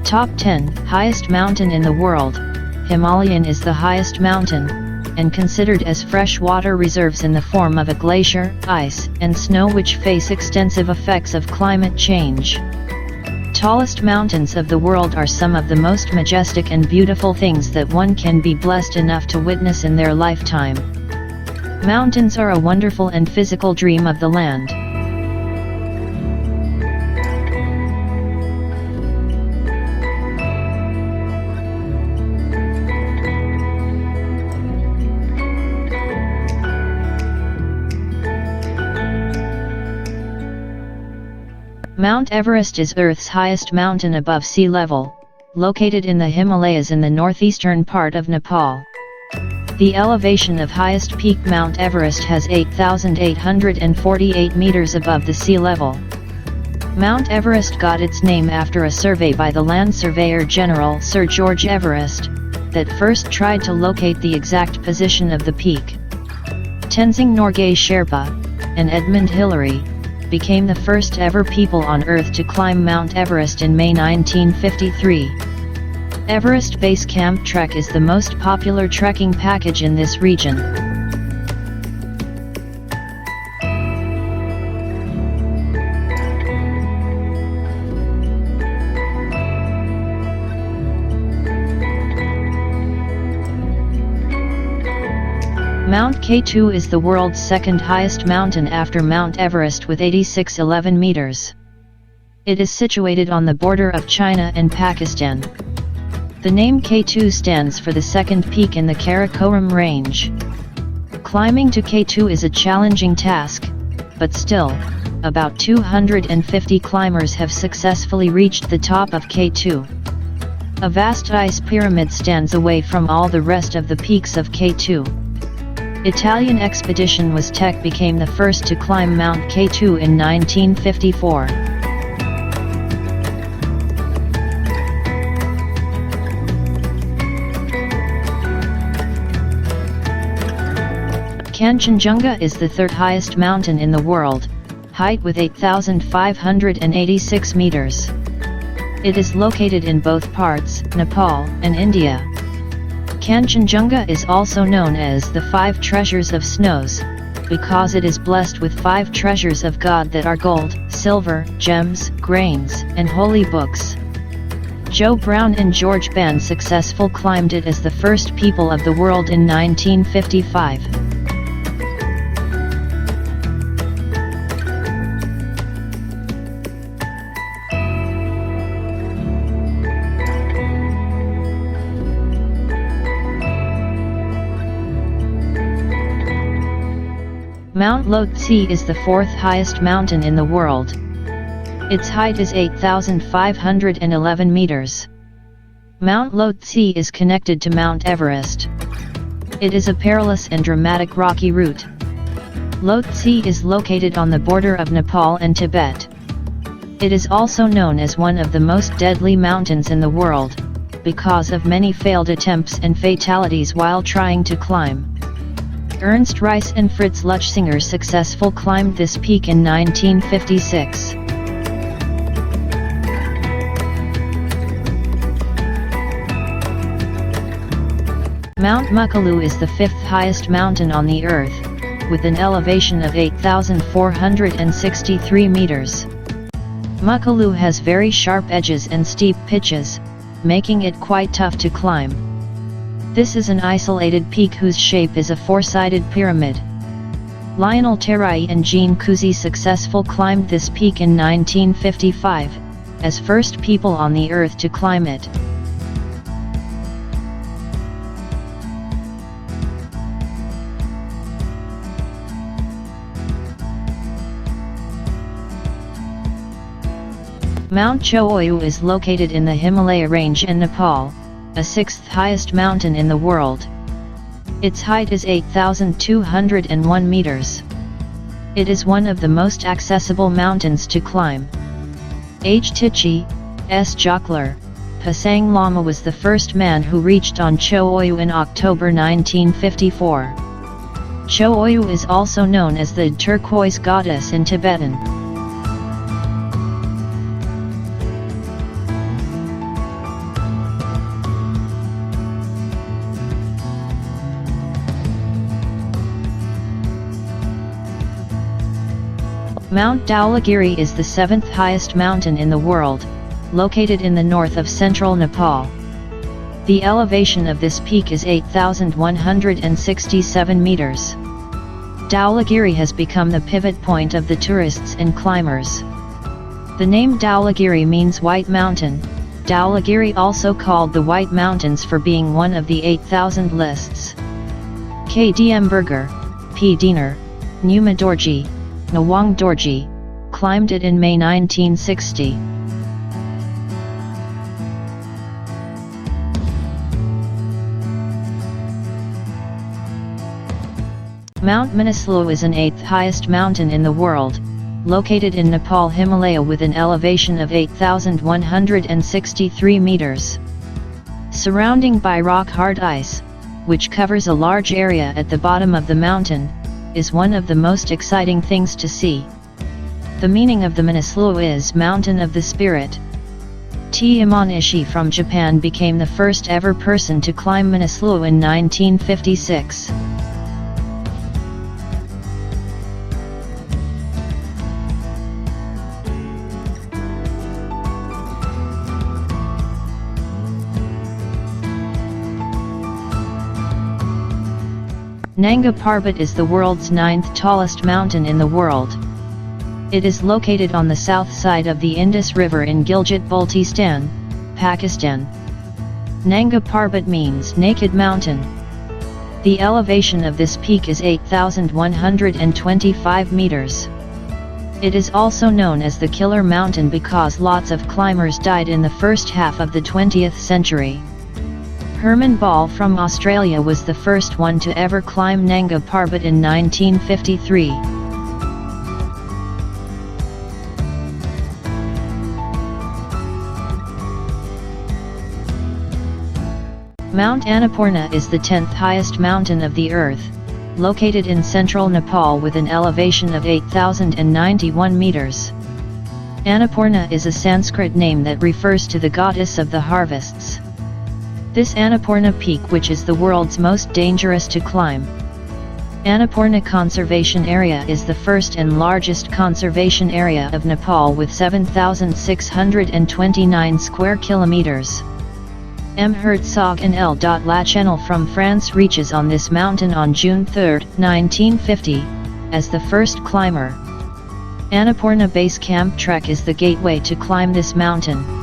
Top 10 Highest Mountain in the World. Himalayan is the highest mountain, and considered as freshwater reserves in the form of a glacier, ice, and snow which face extensive effects of climate change. Tallest mountains of the world are some of the most majestic and beautiful things that one can be blessed enough to witness in their lifetime. Mountains are a wonderful and physical dream of the land. Mount Everest is Earth's highest mountain above sea level, located in the Himalayas in the northeastern part of Nepal. The elevation of highest peak Mount Everest has 8,848 meters above the sea level. Mount Everest got its name after a survey by the Land Surveyor General Sir George Everest, that first tried to locate the exact position of the peak. Tenzing Norgay Sherpa, and Edmund Hillary, became the first ever people on Earth to climb Mount Everest in May 1953. Everest Base Camp Trek is the most popular trekking package in this region. Mount K2 is the world's second highest mountain after Mount Everest with 8611 meters. It is situated on the border of China and Pakistan. The name K2 stands for the second peak in the Karakoram range. Climbing to K2 is a challenging task, but still, about 250 climbers have successfully reached the top of K2. A vast ice pyramid stands away from all the rest of the peaks of K2. Italian expedition Tech became the first to climb Mount K2 in 1954. Kanchenjunga is the third highest mountain in the world, height with 8,586 meters. It is located in both parts, Nepal and India. Kanchenjunga is also known as the Five Treasures of Snows, because it is blessed with 5 treasures of God that are gold, silver, gems, grains, and holy books. Joe Brown and George Band successfully climbed it as the first people of the world in 1955. Mount Lhotse is the fourth highest mountain in the world. Its height is 8,511 meters. Mount Lhotse is connected to Mount Everest. It is a perilous and dramatic rocky route. Lhotse is located on the border of Nepal and Tibet. It is also known as one of the most deadly mountains in the world, because of many failed attempts and fatalities while trying to climb. Ernst Rice and Fritz Luchsinger successfully climbed this peak in 1956. Mount Makalu is the fifth highest mountain on the Earth, with an elevation of 8,463 meters. Makalu has very sharp edges and steep pitches, making it quite tough to climb. This is an isolated peak whose shape is a four-sided pyramid. Lionel Terrai and Jean Cousy successfully climbed this peak in 1955, as first people on the Earth to climb it. Mount Cho Oyu is located in the Himalaya range in Nepal, a sixth highest mountain in the world. Its height is 8,201 meters. It is one of the most accessible mountains to climb. H. Tichy, S. Jockler, Pasang Lama was the first man who reached on Cho Oyu in October 1954. Cho Oyu is also known as the turquoise goddess in Tibetan. Mount Dhaulagiri is the 7th highest mountain in the world, located in the north of central Nepal. The elevation of this peak is 8,167 meters. Dhaulagiri has become the pivot point of the tourists and climbers. The name Dhaulagiri means White Mountain. Dhaulagiri also called the White Mountains for being one of the 8,000 lists. KDM Burger, P. Diener, Numa Dorji, Nawang Dorji, climbed it in May 1960. Mount Manaslu is an 8th highest mountain in the world, located in Nepal Himalaya with an elevation of 8,163 meters. Surrounding by rock-hard ice, which covers a large area at the bottom of the mountain, is one of the most exciting things to see. The meaning of the Manaslu is Mountain of the Spirit. T. Imanishi from Japan became the first ever person to climb Manaslu in 1956. Nanga Parbat is the world's 9th tallest mountain in the world. It is located on the south side of the Indus River in Gilgit-Baltistan, Pakistan. Nanga Parbat means naked mountain. The elevation of this peak is 8,125 meters. It is also known as the Killer Mountain because lots of climbers died in the first half of the 20th century. Herman Ball from Australia was the first one to ever climb Nanga Parbat in 1953. Mount Annapurna is the 10th highest mountain of the earth, located in central Nepal with an elevation of 8,091 meters. Annapurna is a Sanskrit name that refers to the goddess of the harvests. This Annapurna peak, which is the world's most dangerous to climb. Annapurna Conservation Area is the first and largest conservation area of Nepal with 7,629 square kilometers. M. Herzog and L. Lachenel from France reaches on this mountain on June 3, 1950, as the first climber. Annapurna Base Camp Trek is the gateway to climb this mountain.